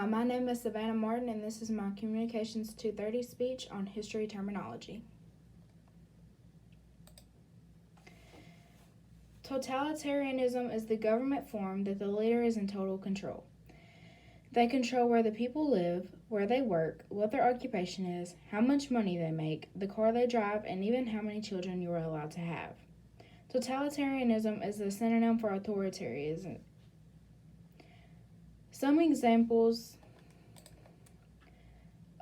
Hi, my name is Savannah Martin, and this is my Communications 230 speech on history terminology. Totalitarianism is the government form that the leader is in total control. They control where the people live, where they work, what their occupation is, how much money they make, the car they drive, and even how many children you are allowed to have. Totalitarianism is the synonym for authoritarianism. Some examples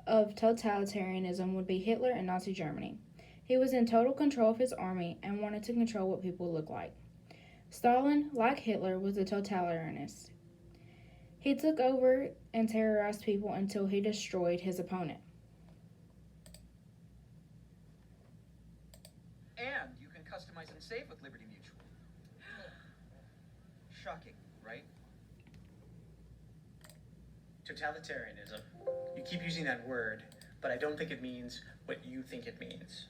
of totalitarianism would be Hitler and Nazi Germany. He was in total control of his army and wanted to control what people look like. Stalin, like Hitler, was a totalitarianist. He took over and terrorized people until he destroyed his opponent. And you can customize and save with Liberty Mutual. Shocking, right? Totalitarianism. You keep using that word, but I don't think it means what you think it means.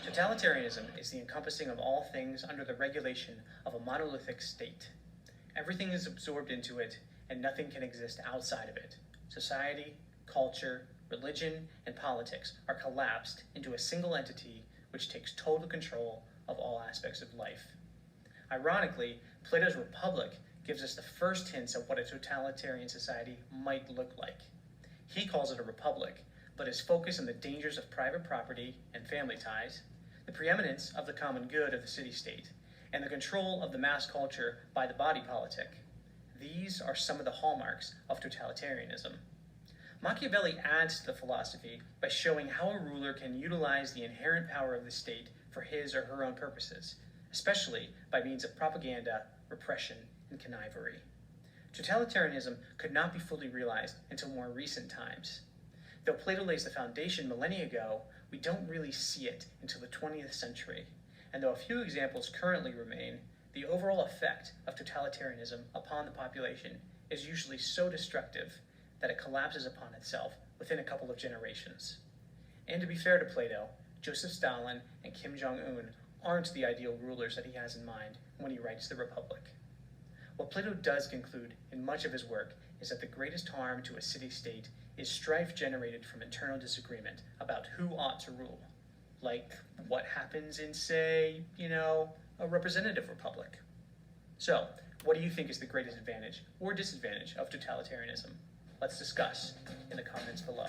Totalitarianism is the encompassing of all things under the regulation of a monolithic state. Everything is absorbed into it, and nothing can exist outside of it. Society, culture, religion, and politics are collapsed into a single entity which takes total control of all aspects of life. Ironically, Plato's Republic gives us the first hints of what a totalitarian society might look like. He calls it a republic, but is focused on the dangers of private property and family ties, the preeminence of the common good of the city-state, and the control of the mass culture by the body politic. These are some of the hallmarks of totalitarianism. Machiavelli adds to the philosophy by showing how a ruler can utilize the inherent power of the state for his or her own purposes, especially by means of propaganda, repression, and connivery. Totalitarianism could not be fully realized until more recent times. Though Plato lays the foundation millennia ago, we don't really see it until the 20th century. And though a few examples currently remain, the overall effect of totalitarianism upon the population is usually so destructive that it collapses upon itself within a couple of generations. And to be fair to Plato, Joseph Stalin and Kim Jong-un aren't the ideal rulers that he has in mind when he writes the Republic. What Plato does conclude in much of his work is that the greatest harm to a city-state is strife generated from internal disagreement about who ought to rule, like what happens in, say, a representative republic. So, what do you think is the greatest advantage or disadvantage of totalitarianism? Let's discuss in the comments below.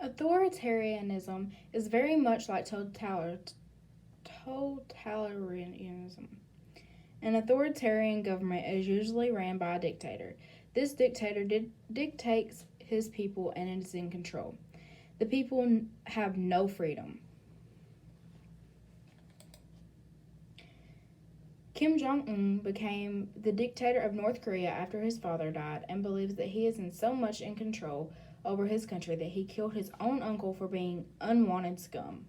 Authoritarianism is very much like totalitarianism. An authoritarian government is usually ran by a dictator. This dictator dictates his people and is in control. The people have no freedom. Kim Jong-un became the dictator of North Korea after his father died and believes that he is in so much in control over his country that he killed his own uncle for being unwanted scum.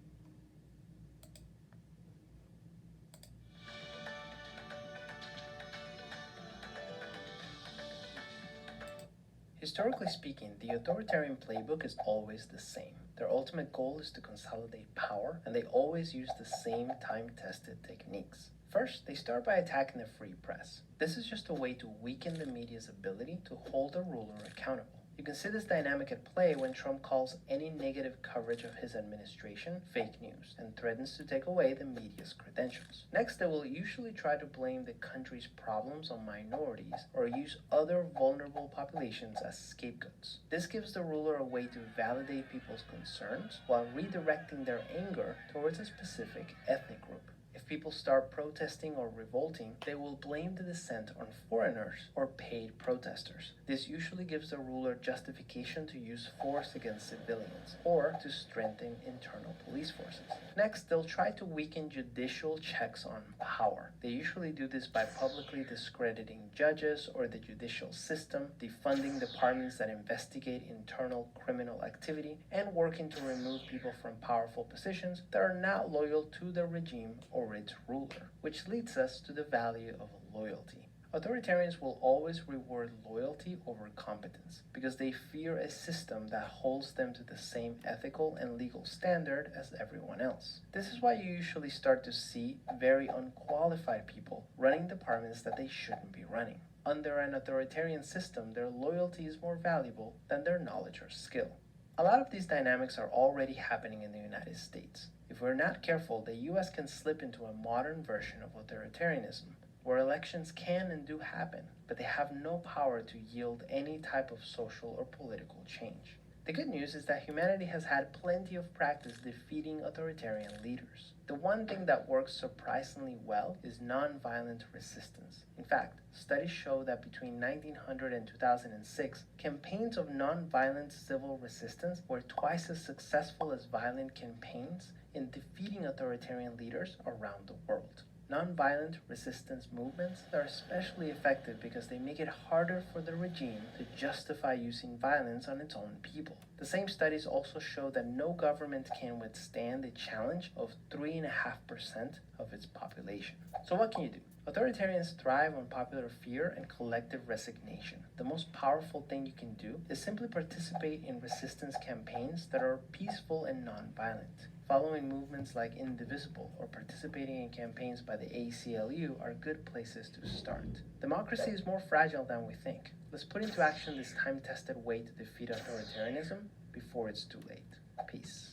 Historically speaking, the authoritarian playbook is always the same. Their ultimate goal is to consolidate power, and they always use the same time-tested techniques. First, they start by attacking the free press. This is just a way to weaken the media's ability to hold a ruler accountable. You can see this dynamic at play when Trump calls any negative coverage of his administration fake news and threatens to take away the media's credentials. Next, they will usually try to blame the country's problems on minorities or use other vulnerable populations as scapegoats. This gives the ruler a way to validate people's concerns while redirecting their anger towards a specific ethnic group. If people start protesting or revolting, they will blame the dissent on foreigners or paid protesters. This usually gives the ruler justification to use force against civilians or to strengthen internal police forces. Next, they'll try to weaken judicial checks on power. They usually do this by publicly discrediting judges or the judicial system, defunding departments that investigate internal criminal activity, and working to remove people from powerful positions that are not loyal to the regime or its ruler, which leads us to the value of loyalty. Authoritarians will always reward loyalty over competence because they fear a system that holds them to the same ethical and legal standard as everyone else. This is why you usually start to see very unqualified people running departments that they shouldn't be running. Under an authoritarian system, their loyalty is more valuable than their knowledge or skill. A lot of these dynamics are already happening in the United States. If we're not careful, the US can slip into a modern version of authoritarianism, where elections can and do happen, but they have no power to yield any type of social or political change. The good news is that humanity has had plenty of practice defeating authoritarian leaders. The one thing that works surprisingly well is nonviolent resistance. In fact, studies show that between 1900 and 2006, campaigns of nonviolent civil resistance were twice as successful as violent campaigns in defeating authoritarian leaders around the world. Nonviolent resistance movements are especially effective because they make it harder for the regime to justify using violence on its own people. The same studies also show that no government can withstand the challenge of 3.5% of its population. So what can you do? Authoritarians thrive on popular fear and collective resignation. The most powerful thing you can do is simply participate in resistance campaigns that are peaceful and nonviolent. Following movements like Indivisible or participating in campaigns by the ACLU are good places to start. Democracy is more fragile than we think. Let's put into action this time-tested way to defeat authoritarianism before it's too late. Peace.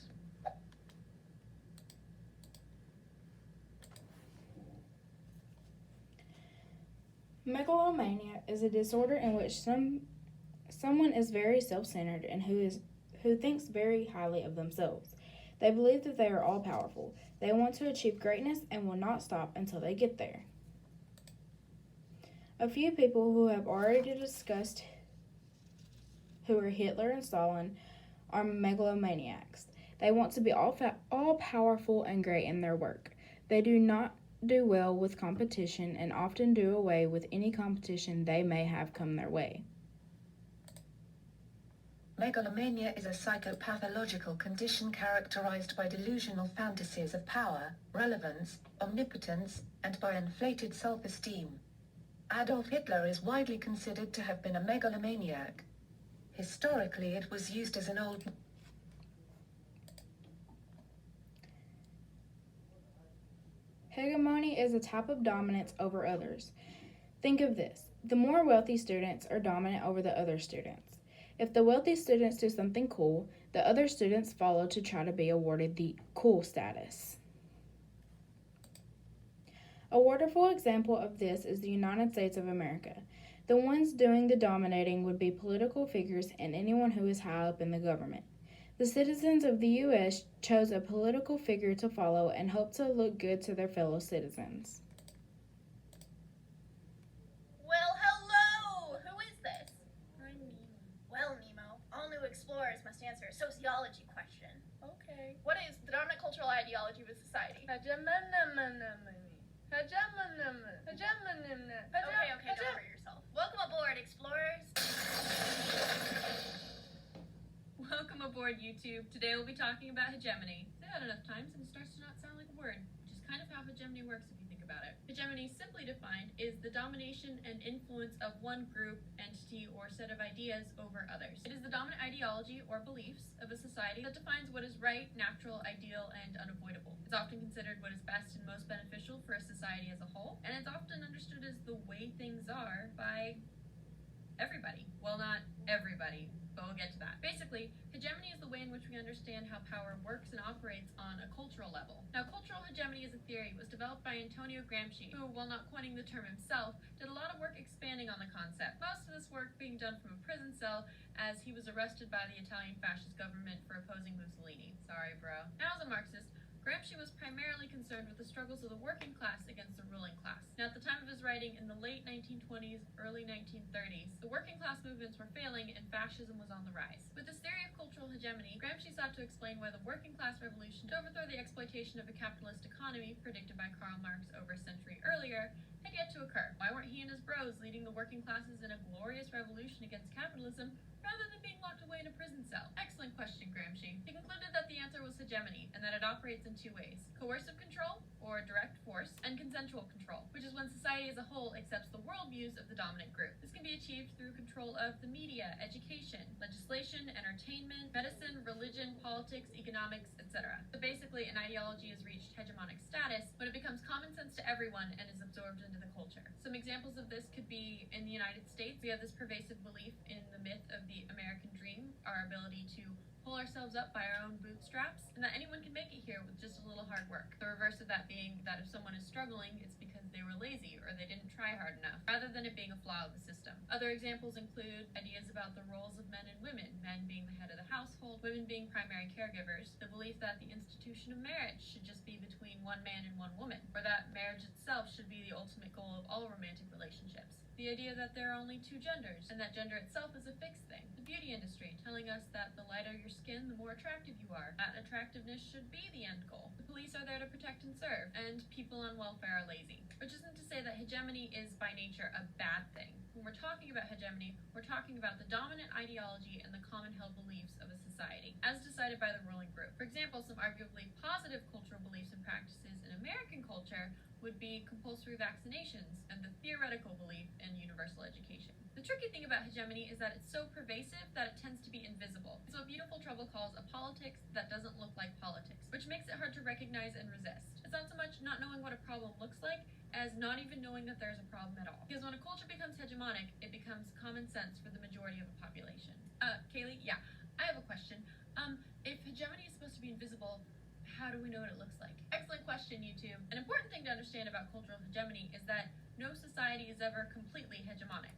Megalomania is a disorder in which someone is very self-centered and who thinks very highly of themselves. They believe that they are all-powerful. They want to achieve greatness and will not stop until they get there. A few people who have already discussed who are Hitler and Stalin are megalomaniacs. They want to be all-powerful and great in their work. They do not do well with competition and often do away with any competition they may have come their way. Megalomania is a psychopathological condition characterized by delusional fantasies of power, relevance, omnipotence, and by inflated self-esteem. Adolf Hitler is widely considered to have been a megalomaniac. Historically, it was used as an old... Hegemony is a type of dominance over others. Think of this. The more wealthy students are dominant over the other students. If the wealthy students do something cool, the other students follow to try to be awarded the cool status. A wonderful example of this is the United States of America. The ones doing the dominating would be political figures and anyone who is high up in the government. The citizens of the U.S. chose a political figure to follow and hope to look good to their fellow citizens. Well, hello! Who is this? I'm Nemo. Well, Nemo, all new explorers must answer a sociology question. Okay. What is the dominant cultural ideology of a society? Okay, don't hurt yourself. Welcome aboard, explorers. Welcome aboard, YouTube. Today we'll be talking about hegemony. Say that enough times and it starts to not sound like a word, which is kind of how hegemony works if you think about it. Hegemony, simply defined, is the domination and influence of one group, entity, or set of ideas over others. It is the dominant ideology or beliefs of a society that defines what is right, natural, ideal, and unavoidable. It's often considered what is best and most beneficial for a society as a whole, and it's often understood as the way things are by everybody. Well, not everybody, but we'll get to that. Basically, hegemony is the way in which we understand how power works and operates on a cultural level. Now, cultural hegemony as a theory was developed by Antonio Gramsci, who, while not coining the term himself, did a lot of work expanding on the concept. Most of this work being done from a prison cell, as he was arrested by the Italian fascist government for opposing Mussolini. Sorry, bro. Now, as a Marxist, Gramsci was primarily concerned with the struggles of the working class against the ruling class. Now, at the time of his writing, in the late 1920s, early 1930s, the working class movements were failing and fascism was on the rise. With this theory of cultural hegemony, Gramsci sought to explain why the working class revolution to overthrow the exploitation of a capitalist economy, predicted by Karl Marx over a century earlier, had yet to occur. Why weren't he and his bros leading the working classes in a glorious revolution against capitalism, rather than being locked away in a prison cell? Excellent question, Gramsci. He concluded that the answer was hegemony and that it operates in two ways: coercive control, or direct force, and consensual control, which is when society as a whole accepts the worldviews of the dominant group. This can be achieved through control of the media, education, legislation, entertainment, medicine, religion, politics, economics, etc. So basically, an ideology has reached hegemonic status when it becomes common sense to everyone and is absorbed into the culture. Some examples of this could be in the United States. We have this pervasive belief in the myth of the American dream, our ability to pull ourselves up by our own bootstraps, and that anyone can make it here with just a little hard work. The reverse of that being that if someone is struggling, it's because they were lazy or they didn't try hard enough, rather than it being a flaw of the system. Other examples include ideas about the roles of men and women, men being the head of the household, women being primary caregivers, the belief that the institution of marriage should just be between one man and one woman, or that marriage itself should be the ultimate goal of all romantic relationships. The idea that there are only two genders, and that gender itself is a fixed thing. The beauty industry, telling us that the lighter your skin, the more attractive you are. That attractiveness should be the end goal. The police are there to protect and serve, and people on welfare are lazy. Which isn't to say that hegemony is by nature a bad thing. When we're talking about hegemony, we're talking about the dominant ideology and the common held beliefs of a society, as decided by the ruling group. For example, some arguably positive cultural beliefs and practices in American culture would be compulsory vaccinations and the theoretical belief in universal education. The tricky thing about hegemony is that it's so pervasive that it tends to be invisible. It's what Beautiful Trouble calls a politics that doesn't look like politics, which makes it hard to recognize and resist. It's not so much not knowing what a problem looks like as not even knowing that there's a problem at all. Because when a culture becomes hegemonic, it becomes common sense for the majority of the population. Kaylee, yeah, I have a question. If hegemony is supposed to be invisible, how do we know what it looks like? Excellent question, YouTube. An important thing to understand about cultural hegemony is that no society is ever completely hegemonic.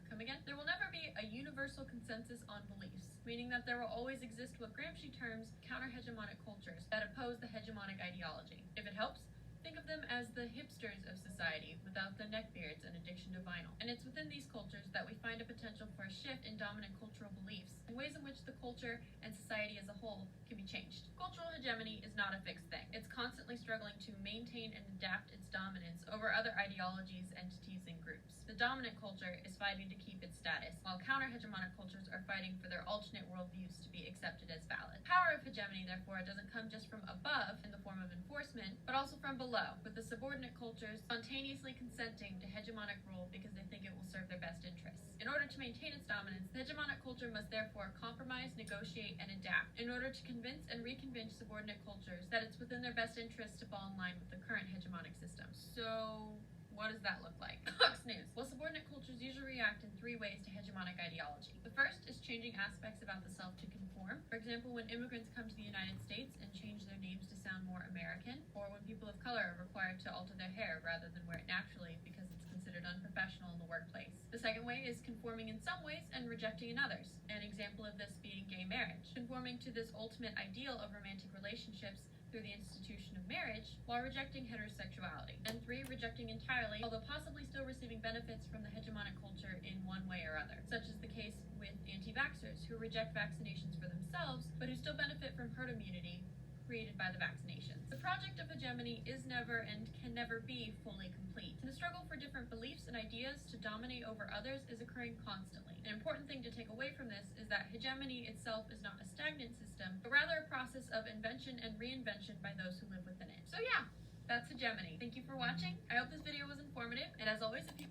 Come again? There will never be a universal consensus on beliefs, meaning that there will always exist what Gramsci terms counter-hegemonic cultures that oppose the hegemonic ideology. If it helps, think of them as the hipsters of society without the neckbeards and addiction to vinyl. And it's within these cultures that we find a potential for a shift in dominant cultural beliefs and ways in which the culture and society as a whole can be changed. Cultural hegemony is not a fixed thing. It's constantly struggling to maintain and adapt its dominance over other ideologies, entities, and groups. The dominant culture is fighting to keep its status, while counter-hegemonic cultures are fighting for their alternate worldviews to be accepted as valid. Power of hegemony, therefore, doesn't come just from above in the form of enforcement, but also from below, with the subordinate cultures spontaneously consenting to hegemonic rule because they think it will serve their best interests. In order to maintain its dominance, the hegemonic culture must therefore compromise, negotiate, and adapt in order to convince and reconvince subordinate cultures that it's within their best interests to fall in line with the current hegemonic system. So, what does that look like? Fox News. Well, subordinate cultures usually react in three ways to hegemonic ideology. The first is changing aspects about the self to conform. For example, when immigrants come to the United States and change their names to sound more American, or when people of color are required to alter their hair rather than wear it naturally because it's considered unprofessional in the workplace. The second way is conforming in some ways and rejecting in others. An example of this being gay marriage. Conforming to this ultimate ideal of romantic relationships through the institution of marriage, while rejecting heterosexuality. And three, rejecting entirely, although possibly still receiving benefits from the hegemonic culture in one way or other, such is the case with anti-vaxxers, who reject vaccinations for themselves, but who still benefit from herd immunity created by the vaccinations. The project of hegemony is never and can never be fully complete. And the struggle for different beliefs and ideas to dominate over others is occurring constantly. An important thing to take away from this is that hegemony itself is not a stagnant system, but rather a process of invention and reinvention by those who live within it. So yeah, that's hegemony. Thank you for watching. I hope this video was informative, and as always, if you...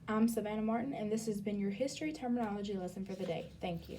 I'm Savannah Martin, and this has been your history terminology lesson for the day. Thank you.